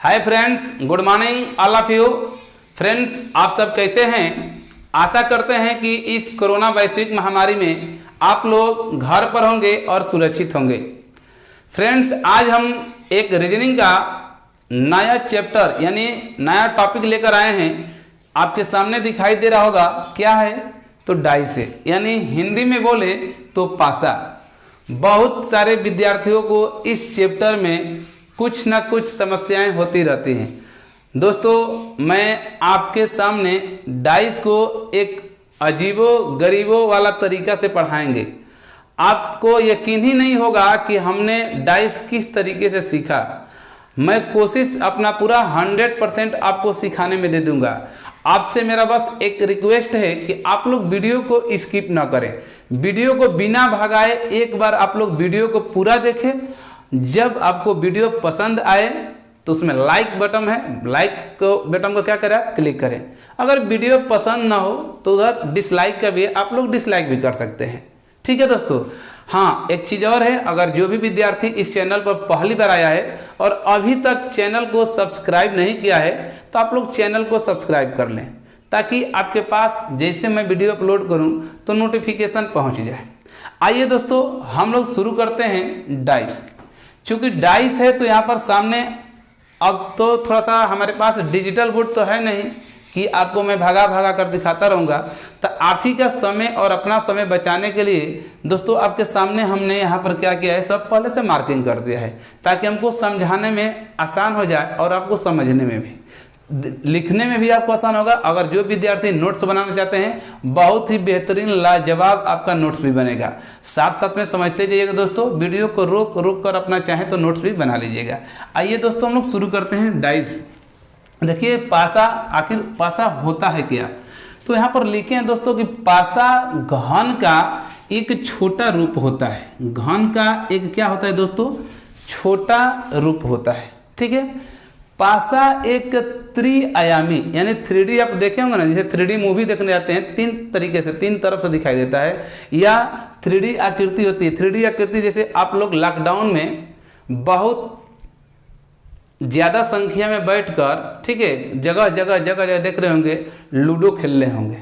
Hi friends, good morning all of you. Friends, आप सब कैसे हैं? आशा करते हैं कि इस कोरोना वैश्विक महामारी में आप लोग घर पर होंगे और सुरक्षित होंगे। फ्रेंड्स, आज हम एक रीजनिंग का नया चैप्टर यानी नया टॉपिक लेकर आए हैं। आपके सामने दिखाई दे रहा होगा, क्या है? तो डाइस है, यानी हिंदी में बोले तो पासा। बहुत सारे विद्यार्थियों को इस चैप्टर में कुछ ना कुछ समस्याएं होती रहती हैं। दोस्तों, मैं आपके सामने डाइस को एक अजीबो गरीबो वाला तरीका से पढ़ाएंगे। आपको यकीन ही नहीं होगा कि हमने डाइस किस तरीके से सीखा। मैं कोशिश अपना पूरा 100% आपको सिखाने में दे दूंगा। आपसे मेरा बस एक रिक्वेस्ट है कि आप लोग वीडियो को स्किप ना करें, वीडियो को बिना भगाए एक बार आप लोग वीडियो को पूरा देखें। जब आपको वीडियो पसंद आए तो उसमें लाइक बटन है, लाइक को बटन को क्या करें, क्लिक करें। अगर वीडियो पसंद ना हो तो उधर डिसलाइक का भी आप लोग डिसलाइक भी कर सकते हैं। ठीक है दोस्तों। हाँ, एक चीज़ और है, अगर जो भी विद्यार्थी इस चैनल पर पहली बार आया है और अभी तक चैनल को सब्सक्राइब नहीं किया है तो आप लोग चैनल को सब्सक्राइब कर लें, ताकि आपके पास जैसे मैं वीडियो अपलोड करूं तो नोटिफिकेशन पहुंच जाए। आइए दोस्तों, हम लोग शुरू करते हैं डाइस। चूंकि डाइस है तो यहाँ पर सामने अब तो थोड़ा सा हमारे पास डिजिटल बोर्ड तो है नहीं कि आपको मैं भागा भागा कर दिखाता रहूँगा। तो आप ही का समय और अपना समय बचाने के लिए दोस्तों आपके सामने हमने यहाँ पर क्या किया है, सब पहले से मार्किंग कर दिया है, ताकि हमको समझाने में आसान हो जाए और आपको समझने में भी, लिखने में भी आपको आसान होगा। अगर जो विद्यार्थी नोट्स बनाना चाहते हैं, बहुत ही बेहतरीन लाजवाब आपका नोट्स भी बनेगा। साथ साथ में समझते जाइएगा दोस्तों, वीडियो को रोक रोक कर अपना चाहें तो नोट्स भी बना लीजिएगा। आइए दोस्तों, हम लोग शुरू करते हैं डाइस। देखिए, पासा, आखिर पासा होता है क्या? तो यहाँ पर लिखे हैं दोस्तों कि पासा घन का एक छोटा रूप होता है। घन का एक क्या होता है दोस्तों? छोटा रूप होता है। ठीक है। पासा एक त्रिआयामी यानी 3D, आप देखे होंगे ना, जैसे 3D मूवी देखने जाते हैं, तीन तरीके से, तीन तरफ से दिखाई देता है, या 3D आकृति होती है। 3D आकृति जैसे आप लोग लॉकडाउन में बहुत ज्यादा संख्या में बैठकर, ठीक है, जगह जगह देख रहे होंगे, लूडो खेल रहे होंगे।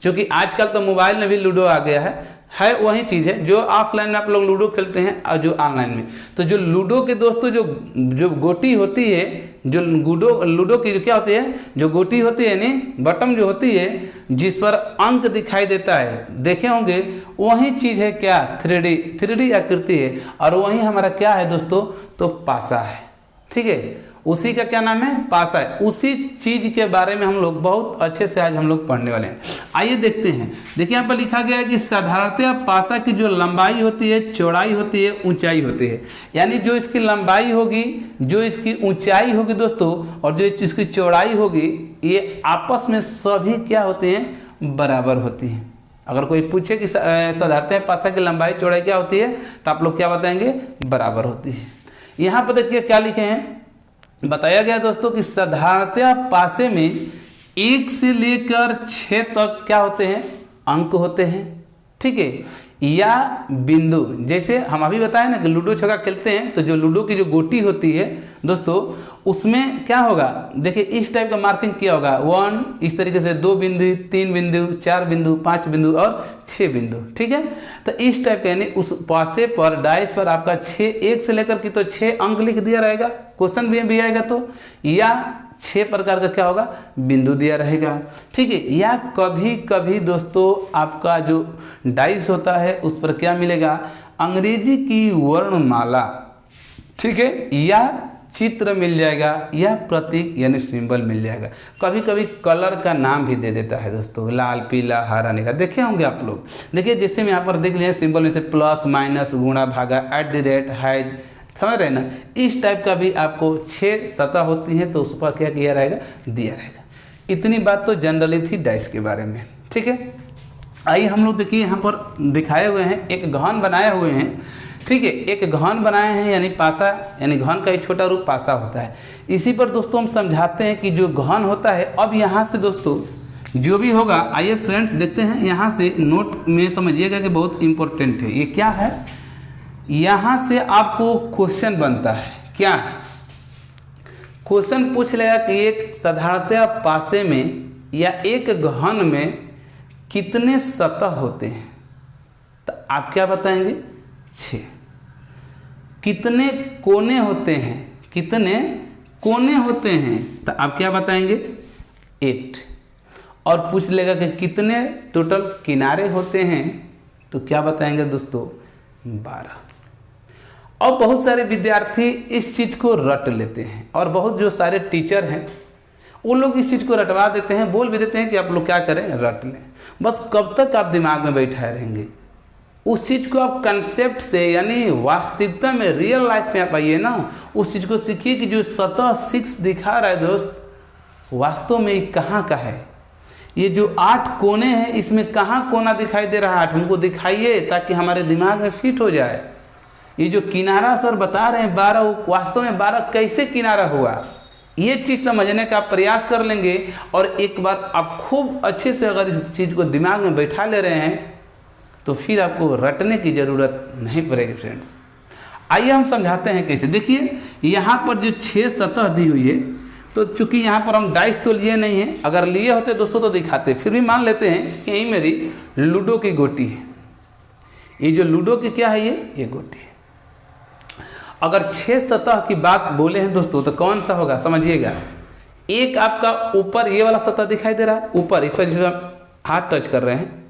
क्योंकि आजकल तो मोबाइल में भी लूडो आ गया है वही चीज़ है जो ऑफलाइन में आप लोग लूडो खेलते हैं और जो ऑनलाइन में। तो जो लूडो के दोस्तों जो गोटी होती है, जो लूडो की जो क्या होती है, जो गोटी होती है यानी बटन जो होती है, जिस पर अंक दिखाई देता है, देखे होंगे, वही चीज़ है क्या, 3D आकृति है। और वही हमारा क्या है दोस्तों, तो पासा है। ठीक है, उसी का क्या नाम है, पासा है। उसी चीज के बारे में हम लोग बहुत अच्छे से आज हम लोग पढ़ने वाले हैं। आइए देखते हैं। देखिए, यहाँ पर लिखा गया है कि साधारणतया पासा की जो लंबाई होती है, चौड़ाई होती है, ऊंचाई होती है। यानी जो इसकी लंबाई होगी, जो इसकी ऊंचाई होगी दोस्तों, और जो इसकी चौड़ाई होगी, ये आपस में सभी क्या होती हैं, बराबर होती हैं। अगर कोई पूछे कि साधारणतया पासा की लंबाई चौड़ाई क्या होती है, तो आप लोग क्या बताएंगे, बराबर होती है। यहाँ पर देखिए क्या लिखे हैं, बताया गया दोस्तों कि साधारणतया पासे में 1 से लेकर 6 तक क्या होते हैं, अंक होते हैं। ठीक है, या बिंदु। जैसे हम अभी बताए ना कि लूडो छक्का खेलते हैं, तो जो लूडो की जो गोटी होती है दोस्तों, उसमें क्या होगा, देखिए इस टाइप का मार्किंग किया होगा, 1 इस तरीके से, 2 बिंदु, 3 बिंदु, 4 बिंदु, 5 बिंदु और 6 बिंदु। ठीक है, तो इस टाइप का, यानी उस पासे पर, डाइस पर आपका 1 से लेकर की तो 6 अंक लिख दिया रहेगा। क्वेश्चन भी आएगा तो, या 6 प्रकार का क्या होगा, बिंदु दिया रहेगा। ठीक है, या कभी कभी दोस्तों आपका जो डाइस होता है उस पर क्या मिलेगा, अंग्रेजी की वर्णमाला, ठीक है, या चित्र मिल जाएगा, या प्रतीक यानी सिंबल मिल जाएगा। कभी कभी कलर का नाम भी दे देता है दोस्तों, लाल, पीला, हरा, नीला, देखे होंगे आप लोग। देखिए, जैसे मैं यहाँ पर देख लिया सिंबल में से प्लस, माइनस, गुणा, भागा, @ हैज, समझ रहे ना। इस टाइप का भी आपको 6 सतह होती हैं, तो उस पर क्या किया रहेगा, दिया रहेगा। इतनी बात तो जनरली थी डाइस के बारे में। ठीक है, आइए हम लोग देखिए, यहाँ पर दिखाए हुए हैं, एक घन बनाए हुए हैं। ठीक है, एक घन बनाए हैं, यानी पासा, यानी घन का एक छोटा रूप पासा होता है। इसी पर दोस्तों हम समझाते हैं कि जो घन होता है, अब यहाँ से दोस्तों जो भी होगा, आइए फ्रेंड्स देखते हैं। यहाँ से नोट में समझिएगा कि बहुत इंपॉर्टेंट है। ये क्या है, यहाँ से आपको क्वेश्चन बनता है। क्या क्वेश्चन पूछ लेगा कि एक साधारणतया पासे में या एक घन में कितने सतह होते हैं, तो आप क्या बताएंगे? 6। कितने कोने होते हैं, कितने कोने होते हैं, तो आप क्या बताएंगे? 8। और पूछ लेगा कि कितने टोटल किनारे होते हैं, तो क्या बताएंगे दोस्तों? 12। और बहुत सारे विद्यार्थी इस चीज़ को रट लेते हैं और बहुत जो सारे टीचर हैं वो लोग इस चीज़ को रटवा देते हैं, बोल भी देते हैं कि आप लोग क्या करें, रट लें। बस कब तक आप दिमाग में बैठाए रहेंगे? उस चीज़ को आप कंसेप्ट से, यानी वास्तविकता में, रियल लाइफ में आप आइए ना, उस चीज़ को सीखिए कि जो सतह 6 दिखा रहा है दोस्त, वास्तव में ये कहाँ का है। ये जो 8 कोने हैं, इसमें कहाँ कोना दिखाई दे रहा है? 8 हमको दिखाइए ताकि हमारे दिमाग में फिट हो जाए। ये जो किनारा सर बता रहे हैं 12, वो वास्तव में 12 कैसे किनारा हुआ, ये चीज़ समझने का प्रयास कर लेंगे। और एक बार आप खूब अच्छे से अगर इस चीज़ को दिमाग में बैठा ले रहे हैं, तो फिर आपको रटने की ज़रूरत नहीं पड़ेगी फ्रेंड्स। आइए हम समझाते हैं कैसे। देखिए यहाँ पर जो 6 सतह दी हुई है, तो चूंकि यहाँ पर हम डाइस तो लिए नहीं हैं, अगर लिए होते दोस्तों तो दिखाते। फिर भी मान लेते हैं कि यही मेरी लूडो की गोटी है। ये जो लूडो की क्या है, ये गोटी है। अगर 6 सतह की बात बोले हैं दोस्तों, तो कौन सा होगा समझिएगा। एक आपका ऊपर ये वाला सतह दिखाई दे रहा है, ऊपर इस पर जिसमें हाथ टच कर रहे हैं।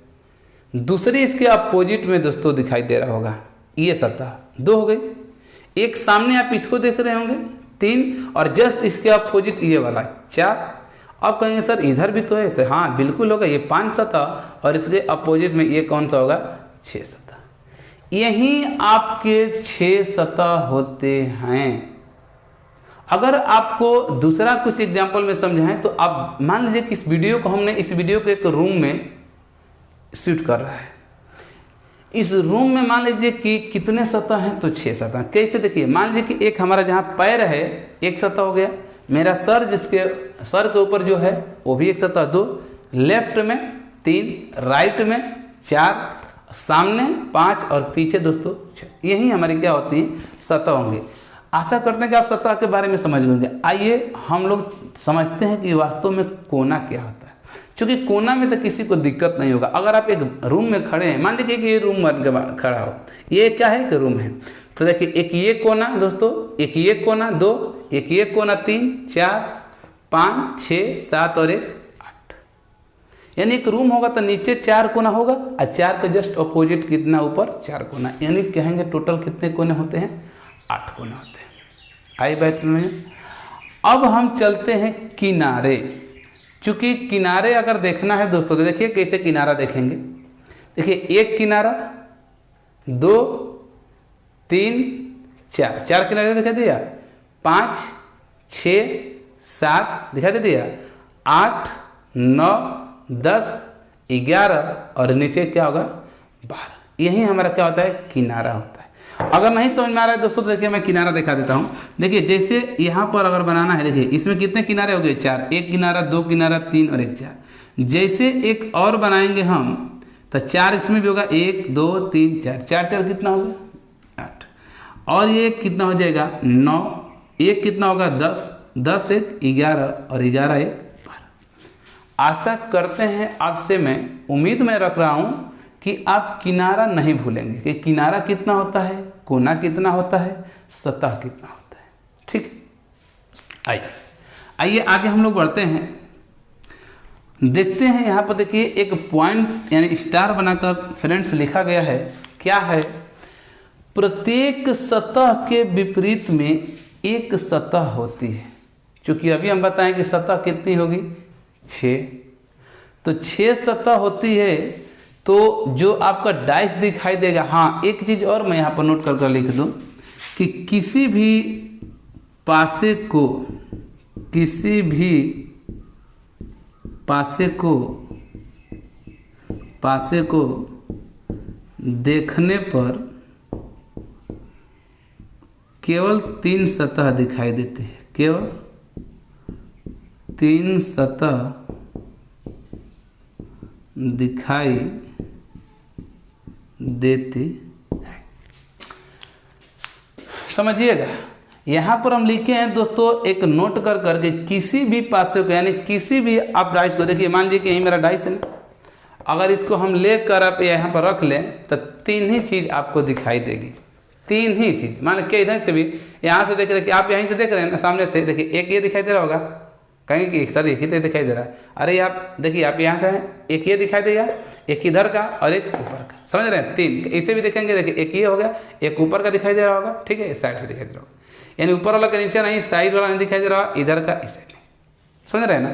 दूसरी इसके अपोजिट में दोस्तों दिखाई दे रहा होगा, ये सतह 2 हो गई। एक सामने आप इसको देख रहे होंगे 3, और जस्ट इसके अपोजिट ये वाला 4। अब कहेंगे सर इधर भी तो है, तो हाँ बिल्कुल होगा, ये 5 सतह, और इसके अपोजिट में ये कौन सा होगा? 6 सतह। यही आपके 6 सतह होते हैं। अगर आपको दूसरा कुछ एग्जाम्पल में समझाएं, तो आप मान लीजिए कि इस वीडियो को एक रूम में शूट कर रहा है। इस रूम में मान लीजिए कि कितने सतह हैं, तो 6 सतह। कैसे? देखिए मान लीजिए कि एक हमारा जहाँ पैर है, एक सतह हो गया। मेरा सर, जिसके सर के ऊपर जो है वो भी एक सतह, 2। लेफ्ट में 3, राइट में 4, सामने 5 और पीछे दोस्तों 6। यही हमारी क्या होती है? सतह होंगे। आशा करते हैं कि आप सतह के बारे में समझ गए। आइए हम लोग समझते हैं कि वास्तव में कोना क्या होता है। क्योंकि कोना में तो किसी को दिक्कत नहीं होगा। अगर आप एक रूम में खड़े हैं, मान लीजिए कि ये रूम बन के खड़ा हो, ये क्या है? कि रूम है। तो देखिए एक ये कोना दोस्तों, एक ये कोना 2, एक ये कोना 3, 4, 5, 6, 7 और 1 8। यानी एक रूम होगा तो नीचे 4 कोना होगा, और 4 के जस्ट अपोजिट कितना? ऊपर 4 कोना। यानी कहेंगे टोटल कितने कोने होते हैं? 8 कोने होते हैं। आई बात समझ में? अब हम चलते हैं किनारे। चूंकि किनारे अगर देखना है दोस्तों, तो देखिए कैसे किनारा देखेंगे। देखिए एक किनारा, 2, 3, 4 किनारे दिखा दिया, 5, 6, 7 दिखा दे दिया, 8, 9, 10, 11 और नीचे क्या होगा? 12। यही हमारा क्या होता है? किनारा होता है। अगर नहीं समझ में आ रहा है दोस्तों, तो देखिए मैं किनारा दिखा देता हूँ। देखिए जैसे यहाँ पर अगर बनाना है, देखिए इसमें कितने किनारे हो गए? 4। एक किनारा, 2 किनारा, 3 और 1 4। जैसे एक और बनाएंगे हम, तो 4 इसमें भी होगा, 1 2 3 4, 4 4 कितना होगा? 8। और ये कितना हो जाएगा? 9। एक कितना होगा? 10, 10 1 11 और 11 1 12। आशा करते हैं आपसे, मैं उम्मीद में रख रहा हूँ कि आप किनारा नहीं भूलेंगे कि किनारा कितना होता है, कोना कितना होता है, सतह कितना होता है। ठीक, आइए आगे हम लोग बढ़ते हैं। देखते हैं यहाँ पर देखिए एक पॉइंट यानी स्टार बनाकर फ्रेंड्स लिखा गया है। क्या है? प्रत्येक सतह के विपरीत में एक सतह होती है। क्योंकि अभी हम बताएं कि सतह कितनी होगी? 6। तो 6 सतह होती है। तो जो आपका डाइस दिखाई देगा, हाँ एक चीज़ और मैं यहाँ पर नोट कर लिख दूँ कि किसी भी पासे को देखने पर केवल 3 सतह दिखाई देती है। केवल 3 सतह दिखाई देती है। समझिएगा, यहाँ पर हम लिखे हैं दोस्तों एक नोट कर करके किसी भी पासे को, यानी किसी भी आप डाइस को देखिए, मान लीजिए कि यही मेरा डाइस है, अगर इसको हम लेकर आप यहाँ पर रख लें तो तीन ही चीज़ आपको दिखाई देगी, तीन ही चीज़। मान लीजिए इधर से भी, यहाँ से देख रहे कि आप यहीं से देख रहे हैं ना, सामने से देखिए एक ये दिखाई दे रहा होगा, कहेंगे कि सर एक ही तो दिखाई दे रहा है। अरे आप देखिए, आप यहाँ से हैं, एक ये दिखाई देगा, एक इधर का और एक ऊपर का, समझ रहे हैं, तीन। इसे भी देखेंगे, देखिए एक ये हो गया, एक ऊपर का दिखाई दे रहा होगा, ठीक है, इस साइड से दिखाई दे रहा होगा, यानी ऊपर वाला का नीचे नहीं, साइड वाला नहीं दिखाई दे रहा, इधर का इस साइड नहीं, समझ रहे हैं ना।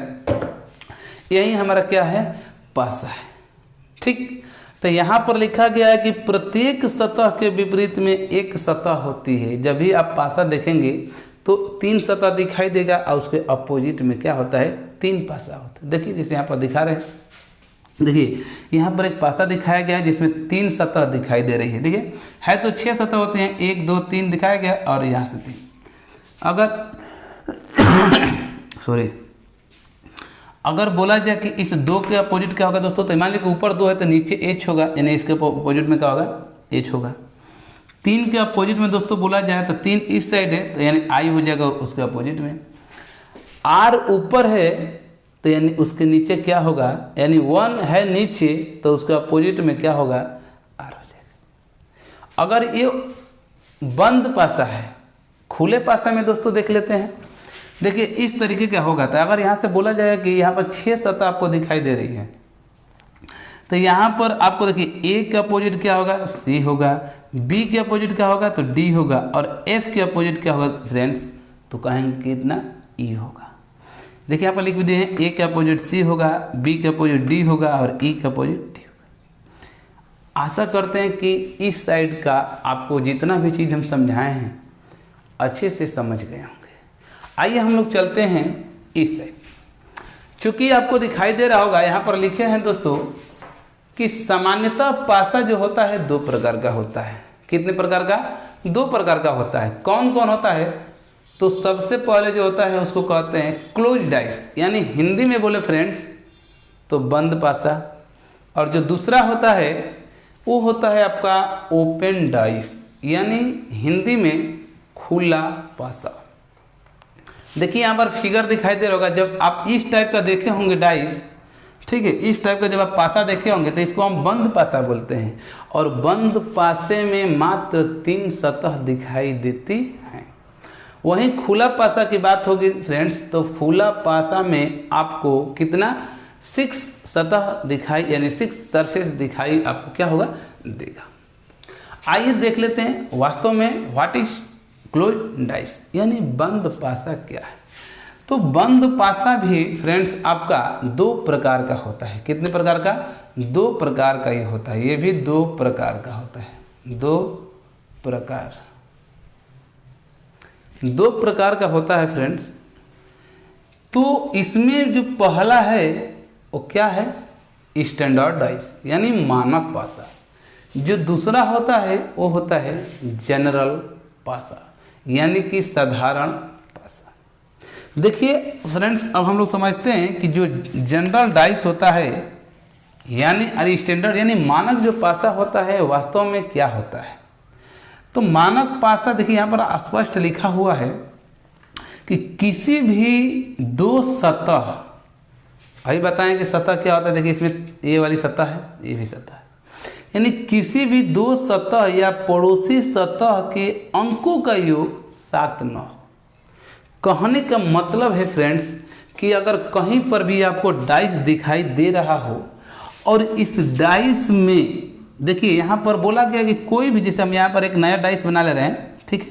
यही हमारा क्या है, पासा है, ठीक। तो यहाँ पर लिखा गया है कि प्रत्येक सतह के विपरीत में एक सतह होती है। जब भी आप पासा देखेंगे तो तीन सतह दिखाई देगा और उसके अपोजिट में क्या होता है, तीन पासा होता है। देखिए जैसे यहाँ पर दिखा रहे हैं, देखिए यहाँ पर एक पासा दिखाया गया है जिसमें तीन सतह दिखाई दे रही है। देखिए है तो 6 सतह होते हैं, 1 2 3 दिखाया गया और यहाँ से 3। अगर सॉरी, अगर बोला जाए कि इस 2 के अपोजिट क्या होगा दोस्तों, तो मान लीजिए ऊपर 2 है तो नीचे h होगा, यानी इसके अपोजिट में क्या होगा, h होगा। 3 के अपोजिट में दोस्तों बोला जाए तो 3 इस साइड है तो यानी I हो जाएगा उसके अपोजिट में। R ऊपर है तो यानी उसके नीचे क्या होगा, यानी 1 है नीचे तो उसके अपोजिट में क्या होगा, R हो जाएगा। अगर ये बंद पासा है, खुले पासा में दोस्तों देख लेते हैं, देखिए इस तरीके का होगा। तो अगर यहाँ से बोला जाए कि यहाँ पर 6 सतह आपको दिखाई दे रही है, तो यहाँ पर आपको देखिए A के अपोजिट क्या होगा, C होगा, B के अपोजिट क्या होगा तो D होगा, और F के अपोजिट क्या होगा फ्रेंड्स, तो कहेंगे कितना, E होगा। देखिए यहाँ पर लिख भी दिए हैं, A के अपोजिट C होगा, B के अपोजिट D होगा और E के अपोजिट D होगा। आशा करते हैं कि इस साइड का आपको जितना भी चीज़ हम समझाए हैं अच्छे से समझ गए होंगे। आइए हम लोग चलते हैं इस साइड। चूंकि आपको दिखाई दे रहा होगा यहाँ पर लिखे हैं दोस्तों कि सामान्यतः पासा जो होता है 2 प्रकार का होता है। कितने प्रकार का, 2 प्रकार का होता है। कौन कौन होता है, तो सबसे पहले जो होता है उसको कहते हैं क्लोज डाइस, यानी हिंदी में बोले फ्रेंड्स तो बंद पासा, और जो दूसरा होता है वो होता है आपका ओपन डाइस, यानी हिंदी में खुला पासा। देखिए यहाँ पर फिगर दिखाई दे रहा होगा, जब आप इस टाइप का देखे होंगे डाइस, ठीक है, इस टाइप का जब आप पासा देखे होंगे तो इसको हम बंद पासा बोलते हैं। और बंद पासे में मात्र 3 सतह दिखाई देती हैं। वहीं खुला पासा की बात होगी फ्रेंड्स, तो खुला पासा में आपको कितना, 6 सतह दिखाई, यानी 6 सरफेस दिखाई आपको क्या होगा, देगा। आइए देख लेते हैं वास्तव में व्हाट इज क्लोज डाइस, यानी बंद पासा क्या है। तो बंद पासा भी फ्रेंड्स आपका 2 प्रकार का होता है। कितने प्रकार का, 2 प्रकार का ही होता है। ये भी 2 प्रकार का होता है, 2 प्रकार का होता है फ्रेंड्स। तो इसमें जो पहला है वो क्या है, स्टैंडर्ड डाइस, यानी मानक पासा। जो दूसरा होता है वो होता है जनरल पासा, यानी कि साधारण पासा। देखिए फ्रेंड्स, अब हम लोग समझते हैं कि जो जनरल डाइस होता है यानी स्टैंडर्ड यानी मानक जो पासा होता है वास्तव में क्या होता है। तो मानक पासा देखिए यहाँ पर स्पष्ट लिखा हुआ है कि किसी भी 2 सतह, अभी बताएं कि सतह क्या होता है। देखिए इसमें ये वाली सतह है, ये भी सतह है, यानी किसी भी 2 सतह या पड़ोसी सतह के अंकों का योग 7 न हो। कहने का मतलब है फ्रेंड्स कि अगर कहीं पर भी आपको डाइस दिखाई दे रहा हो और इस डाइस में देखिए यहाँ पर बोला गया कि कोई भी, जैसे हम यहाँ पर एक नया डाइस बना ले रहे हैं, ठीक है,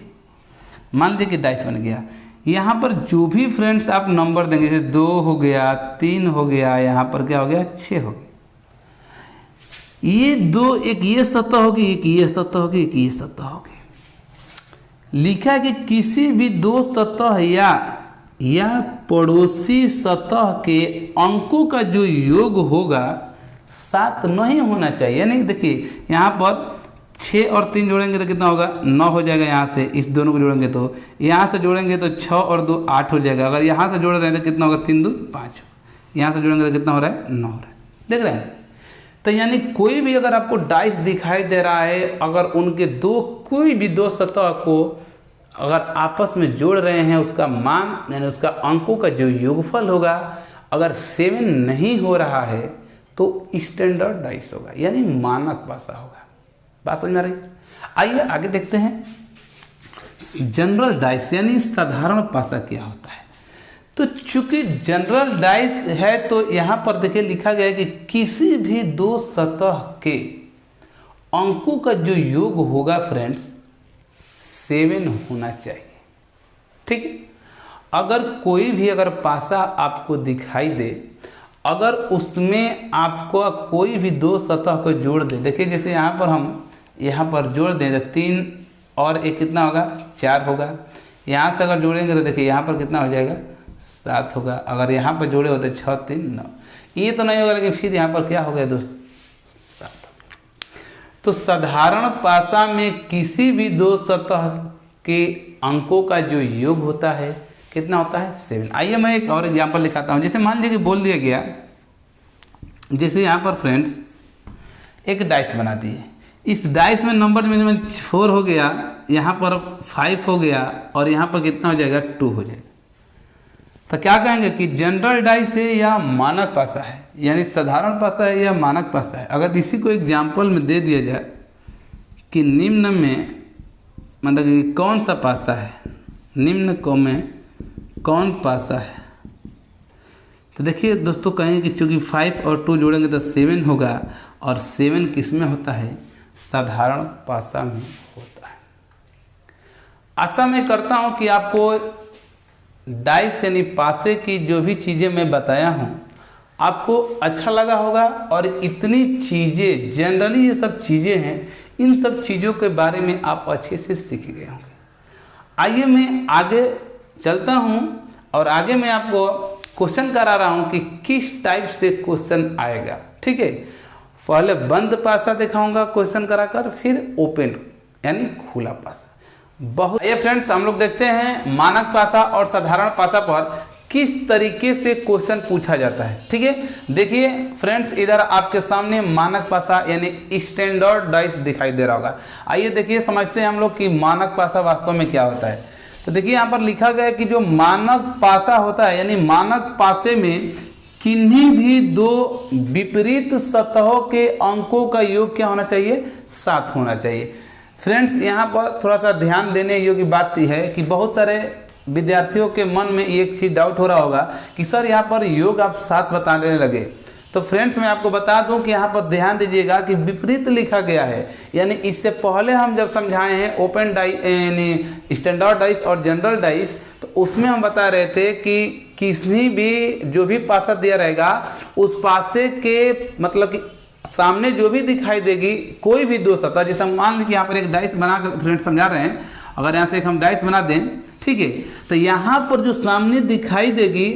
मान लीजिए कि डाइस बन गया। यहाँ पर जो भी फ्रेंड्स आप नंबर देंगे, जैसे 2 हो गया, 3 हो गया, यहाँ पर क्या हो गया, 6 हो गया। ये 2, एक ये सतह होगी, एक ये सतह होगी, एक ये सतह होगी। लिखा है कि किसी भी 2 सतह या पड़ोसी सतह के अंकों का जो योग होगा 7 नहीं होना चाहिए। यानी देखिए यहाँ पर 6 और 3 जोड़ेंगे तो कितना होगा, 9 हो जाएगा। यहाँ से इस दोनों को जोड़ेंगे तो यहाँ से जोड़ेंगे तो 6 और 2 8 हो जाएगा। अगर यहाँ से जोड़ रहे हैं तो कितना होगा, 3 2 5, यहाँ से जोड़ेंगे तो कितना हो रहा है, 9 हो रहा है। देख रहे हैं। तो यानी कोई भी अगर आपको डाइस दिखाई दे रहा है, अगर उनके कोई भी 2 सतह को अगर आपस में जोड़ रहे हैं उसका मान यानी उसका अंकों का जो योगफल होगा अगर 7 नहीं हो रहा है तो स्टैंडर्ड डाइस होगा यानी मानक पासा होगा। बात समझ में आ रही? आइए आगे देखते हैं जनरल डाइस यानी साधारण पासा क्या होता है। तो चूंकि जनरल डाइस है तो यहाँ पर देखिए लिखा गया है कि किसी भी दो सतह के अंकों का जो योग होगा फ्रेंड्स 7 होना चाहिए। ठीक है, अगर कोई भी अगर पासा आपको दिखाई दे अगर उसमें आपको कोई भी दो सतह को जोड़ दे, देखिए जैसे यहाँ पर हम यहाँ पर जोड़ दें तो 3 और 1 कितना होगा 4 होगा। यहाँ से अगर जोड़ेंगे तो देखिए यहाँ पर कितना हो जाएगा 7 होगा। अगर यहाँ पर जोड़े होते 6 3 9 ये तो नहीं होगा, लेकिन फिर यहाँ पर क्या हो गया दोस्त 7। तो साधारण पासा में किसी भी दो सतह के अंकों का जो योग होता है कितना होता है 7। आइए मैं एक और एग्जांपल लिखाता हूँ। जैसे मान लीजिए कि बोल दिया गया, जैसे यहाँ पर फ्रेंड्स एक डाइस बना दिए, इस डाइस में नंबर में 4 हो गया, यहाँ पर 5 हो गया और यहाँ पर कितना हो जाएगा 2 हो जाएगा। तो क्या कहेंगे कि जनरल डाइस है या मानक पासा है, यानी साधारण पासा है या मानक पासा है। अगर इसी को एग्जाम्पल में दे दिया जाए कि निम्न में मतलब कि कौन सा पासा है, निम्न को में कौन पासा है, तो देखिए दोस्तों कहेंगे कि चूँकि 5 और 2 जोड़ेंगे तो 7 होगा और 7 किस में होता है साधारण पासा में होता है। आशा मैं करता हूँ कि आपको डाइस यानी पासे की जो भी चीज़ें मैं बताया हूँ आपको अच्छा लगा होगा और इतनी चीज़ें जनरली ये सब चीज़ें हैं, इन सब चीज़ों के बारे में आप अच्छे से सीख गए होंगे। आइए मैं आगे चलता हूँ और आगे मैं आपको क्वेश्चन करा रहा हूँ कि किस टाइप से क्वेश्चन आएगा। ठीक है, पहले बंद पासा दिखाऊंगा क्वेश्चन कराकर, फिर ओपन यानी खुला पासा। बहुत ये फ्रेंड्स हम लोग देखते हैं मानक पासा और साधारण पासा पर किस तरीके से क्वेश्चन पूछा जाता है। ठीक है, देखिए फ्रेंड्स इधर आपके सामने मानक पासा यानी स्टैंडर्ड डाइस दिखाई दे रहा होगा। आइए देखिए समझते हैं हम लोग कि मानक पासा वास्तव में क्या होता है। तो देखिए यहाँ पर लिखा गया है कि जो मानक पासा होता है यानी मानक पासे में किन्हीं भी दो विपरीत सतहों के अंकों का योग क्या होना चाहिए 7 होना चाहिए। फ्रेंड्स यहाँ पर थोड़ा सा ध्यान देने योग्य बात यह है कि बहुत सारे विद्यार्थियों के मन में एक चीज डाउट हो रहा होगा कि सर यहाँ पर योग आप 7 बताने लगे। तो फ्रेंड्स मैं आपको बता दूं कि यहाँ पर ध्यान दीजिएगा कि विपरीत लिखा गया है, यानी इससे पहले हम जब समझाए हैं ओपन डाइस यानी स्टैंडर्ड डाइस और जनरल डाइस, तो उसमें हम बता रहे थे कि किसी भी जो भी पासा दिया रहेगा उस पासे के मतलब कि सामने जो भी दिखाई देगी कोई भी दो सतह, जैसे हम मान लीजिए यहाँ पर एक डाइस बना कर फ्रेंड्स समझा रहे हैं, अगर यहाँ से एक हम डाइस बना दें, ठीक है, तो यहाँ पर जो सामने दिखाई देगी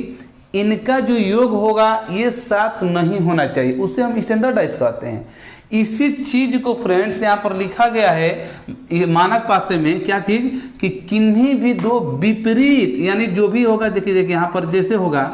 इनका जो योग होगा ये 7 नहीं होना चाहिए, उसे हम स्टैंडर्ड डाइस कहते हैं। इसी चीज को फ्रेंड्स यहाँ पर लिखा गया है मानक पासे में, क्या चीज कि किन्हीं भी दो विपरीत यानी जो भी होगा, देखिए यहाँ पर जैसे होगा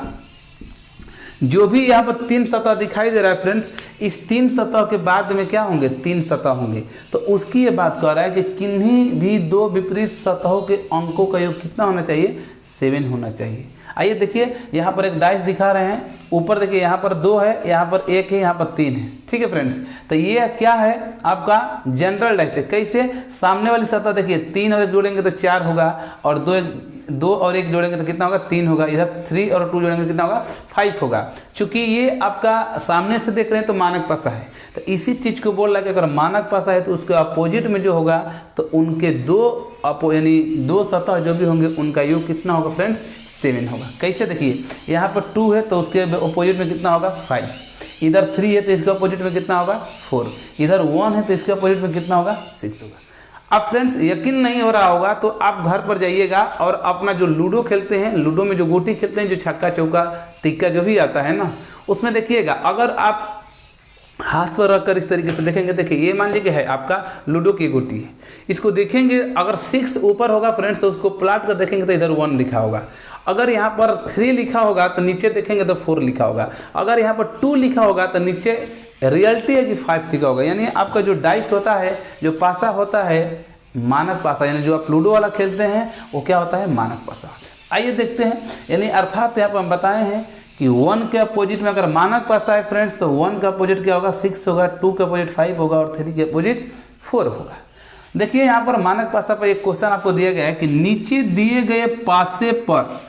जो भी यहाँ पर 3 सतह दिखाई दे रहा है फ्रेंड्स, इस 3 सतह के बाद में क्या होंगे 3 सतह होंगे, तो उसकी ये बात कर रहा है कि किन्हीं भी दो विपरीत सतहों के अंकों का योग कितना होना चाहिए 7 होना चाहिए। आइए देखिए यहाँ पर एक डाइस दिखा रहे हैं, ऊपर देखिए यहाँ पर 2 है, यहाँ पर 1 है, यहाँ पर 3 है। ठीक है फ्रेंड्स, तो ये क्या है आपका जनरल डाइस है। कैसे, सामने वाली सतह देखिए 3 और 1 जोड़ेंगे तो 4 होगा और 2 और 1 जोड़ेंगे तो कितना होगा 3 होगा, इधर 3 और 2 जोड़ेंगे तो कितना होगा 5 होगा। चूंकि ये आपका सामने से देख रहे हैं तो मानक पासा है, तो इसी चीज को बोल रहा है कि अगर मानक पासा है तो उसके अपोजिट में जो होगा तो उनके यानी दो सतह जो भी होंगे उनका योग कितना होगा फ्रेंड्स 7 होगा। कैसे, देखिए यहाँ पर 2 है तो उसके अपोजिट में कितना होगा 5, इधर 3 है तो इसके अपोजिट में कितना होगा 4, इधर 1 है तो इसके अपोजिट में कितना होगा 6 होगा। अब फ्रेंड्स यकीन नहीं हो रहा होगा तो आप घर पर जाइएगा और अपना जो लूडो खेलते हैं, लूडो में जो गोटी खेलते हैं, जो छक्का चौका टिक्का जो भी आता है ना, उसमें देखिएगा अगर आप हाथ पर रखकर इस तरीके से देखेंगे, देखिए ये मान लीजिए है आपका लूडो की गोटी है, इसको देखेंगे अगर 6 ऊपर होगा फ्रेंड्स तो उसको प्लाट कर देखेंगे तो इधर 1 लिखा होगा, अगर यहाँ पर 3 लिखा होगा तो नीचे देखेंगे तो 4 लिखा होगा, अगर यहाँ पर 2 लिखा होगा तो नीचे रियलिटी है कि 5 लिखा होगा। यानी आपका जो डाइस होता है, जो पासा होता है मानक पासा, यानी जो आप लूडो वाला खेलते हैं वो क्या होता है, मानक पासा। आइए देखते हैं, यानी अर्थात यहाँ पर हम बताए हैं कि 1 के अपोजिट में अगर मानक पासा है फ्रेंड्स, तो 1 का अपोजिट क्या होगा, 6 होगा, 2 का अपोजिट 5 होगा और 3 के अपोजिट 4 होगा। देखिए यहाँ पर मानक पासा पर एक क्वेश्चन आपको दिया गया है कि नीचे दिए गए पासे पर,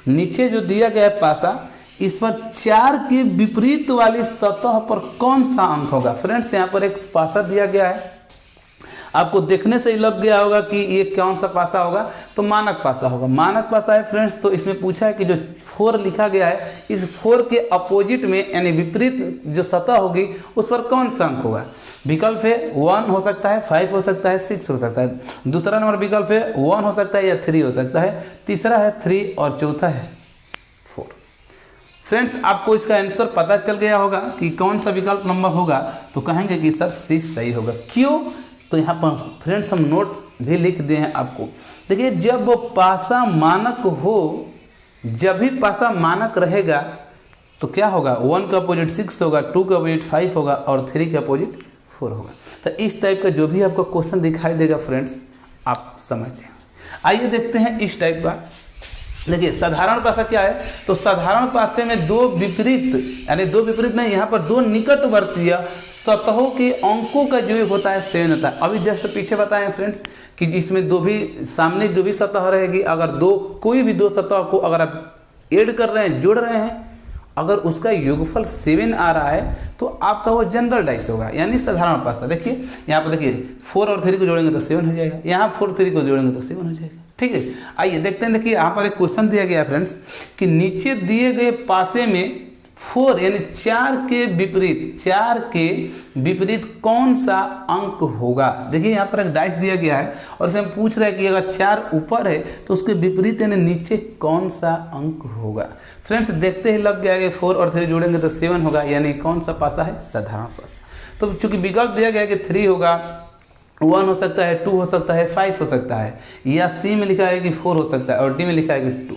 नीचे जो दिया गया है पासा, इस पर 4 के विपरीत वाली सतह पर कौन सा अंक होगा। फ्रेंड्स यहाँ पर एक पासा दिया गया है, आपको देखने से ही लग गया होगा कि ये कौन सा पासा होगा, तो मानक पासा होगा। मानक पासा है फ्रेंड्स, तो इसमें पूछा है कि जो 4 लिखा गया है, इस 4 के अपोजिट में यानी विपरीत जो सतह होगी उस पर कौन सा अंक होगा। विकल्प है 1 हो सकता है, 5 हो सकता है, 6 हो सकता है। दूसरा नंबर विकल्प है 1 हो सकता है या 3 हो सकता है। तीसरा है 3 और चौथा है 4। फ्रेंड्स आपको इसका आंसर पता चल गया होगा कि कौन सा विकल्प नंबर होगा, तो कहेंगे कि सर C सही होगा। क्यों, तो यहाँ पर फ्रेंड्स हम नोट भी लिख दिए हैं आपको। देखिए जब वो पासा मानक हो, जब भी पासा मानक रहेगा तो क्या होगा, 1 का अपोजिट 6 होगा, 2 का अपोजिट 5 होगा और 3 का अपोजिट 4 होगा। तो इस टाइप का जो भी आपको क्वेश्चन दिखाई देगा फ्रेंड्स, आप समझिए। आइए देखते हैं इस टाइप का। देखिए साधारण पासा क्या है, तो साधारण पासे में 2 विपरीत, यानी 2 विपरीत नहीं, यहाँ पर 2 निकटवर्तीय सतहों के अंकों का जो होता है सेम होता है। अभी जस्ट पीछे बताएं फ्रेंड्स कि इसमें 2 भी सामने जो भी सतह रहेगी, अगर कोई भी 2 सतह को अगर आप ऐड कर रहे हैं, जोड़ रहे हैं, अगर उसका योगफल 7 आ रहा है तो आपका वो जनरल डाइस होगा, यानी साधारण पासा। देखिए यहाँ पर देखिए 4 और 3 को जोड़ेंगे तो 7 हो जाएगा, यहाँ 4 3 को जोड़ेंगे तो 7 हो जाएगा। ठीक है, आइए देखते हैं। देखिए यहाँ पर एक क्वेश्चन दिया गया है फ्रेंड्स कि नीचे दिए गए पासे में 4 यानी 4 के विपरीत कौन सा अंक होगा। देखिए यहाँ पर एक डाइस दिया गया है और इसमें पूछ रहा है कि अगर 4 ऊपर है तो उसके विपरीत यानी नीचे कौन सा अंक होगा। फ्रेंड्स देखते ही लग गया कि 4 और 3 जोड़ेंगे तो 7 होगा, यानी कौन सा पासा है, साधारण पासा। तो चूंकि विकल्प दिया गया है कि 3 होगा, 1 हो सकता है, 2 हो सकता है, 5 हो सकता है, या सी में लिखा है कि 4 हो सकता है और डी में लिखा है कि 2।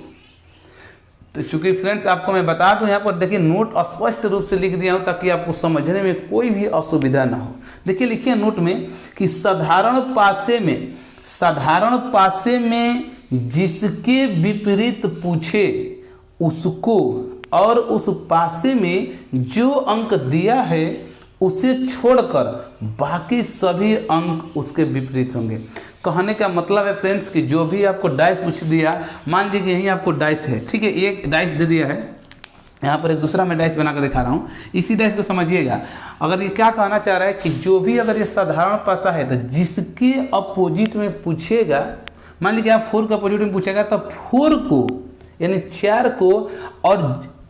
तो चूंकि फ्रेंड्स आपको मैं बता दूं, यहाँ पर देखिए नोट स्पष्ट रूप से लिख दिया हूँ ताकि आपको समझने में कोई भी असुविधा ना हो। देखिए लिखिए नोट में कि साधारण पासे में जिसके विपरीत पूछे उसको, और उस पासे में जो अंक दिया है उसे छोड़कर बाकी सभी अंक उसके विपरीत होंगे। कहने का मतलब है फ्रेंड्स कि जो भी आपको डाइस पूछ दिया, मान लीजिए कि यहीं आपको डाइस है, ठीक है, एक डाइस दे दिया है, यहाँ पर एक दूसरा मैं डाइस बना कर दिखा रहा हूँ, इसी डाइस को समझिएगा। अगर ये क्या कहना चाह रहा है कि जो भी अगर ये साधारण पासा है तो जिसके अपोजिट में पूछेगा, मान लीजिए आप 4 के अपोजिट में पूछेगा तो 4 को यानी 4 को और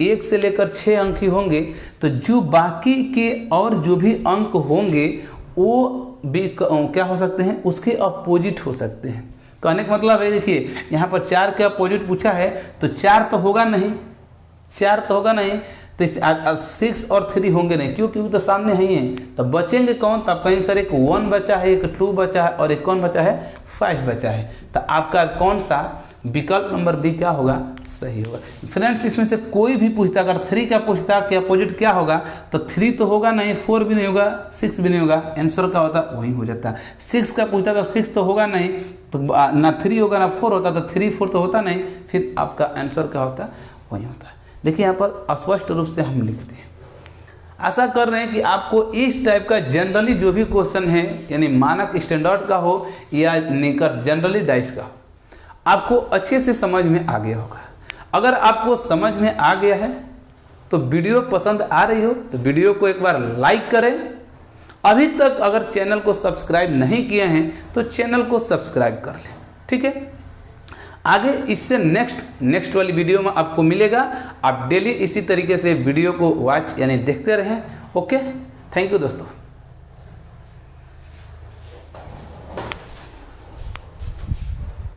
1 से लेकर 6 अंक ही होंगे, तो जो बाकी के और जो भी अंक होंगे वो भी क्या हो सकते हैं, उसके अपोजिट हो सकते हैं। कहने का मतलब है, देखिए यहाँ पर 4 के अपोजिट पूछा है तो 4 तो होगा नहीं, 4 तो होगा नहीं, तो 6 और 3 होंगे नहीं, क्योंकि वो तो सामने ही है। तो बचेंगे कौन, तो आप कहेंगे सर एक 1 बचा है, एक 2 बचा है और एक कौन बचा है, 5 बचा है। तो आपका कौन सा विकल्प नंबर बी क्या होगा, सही होगा। फ्रेंड्स इसमें से कोई भी पूछता, अगर 3 का पूछता कि अपोजिट क्या होगा, तो 3 तो होगा नहीं, 4 भी नहीं होगा, 6 भी नहीं होगा, आंसर क्या होता वही हो जाता। 6 का पूछता तो 6 तो होगा नहीं, तो ना 3 होगा ना 4 होता, तो 3 4 तो होता नहीं, फिर आपका आंसर क्या होता वही होता है। देखिए यहाँ पर स्पष्ट रूप से हम लिखते हैं। आशा कर रहे हैं कि आपको इस टाइप का जनरली जो भी क्वेश्चन है, यानी मानक स्टैंडर्ड का हो या निकट जनरली डाइस का हो, आपको अच्छे से समझ में आ गया होगा। अगर आपको समझ में आ गया है तो वीडियो पसंद आ रही हो तो वीडियो को एक बार लाइक करें। अभी तक अगर चैनल को सब्सक्राइब नहीं किए हैं तो चैनल को सब्सक्राइब कर लें, ठीक है। आगे इससे नेक्स्ट वाली वीडियो में आपको मिलेगा। आप डेली इसी तरीके से वीडियो को वॉच यानी देखते रहें। ओके, थैंक यू दोस्तों।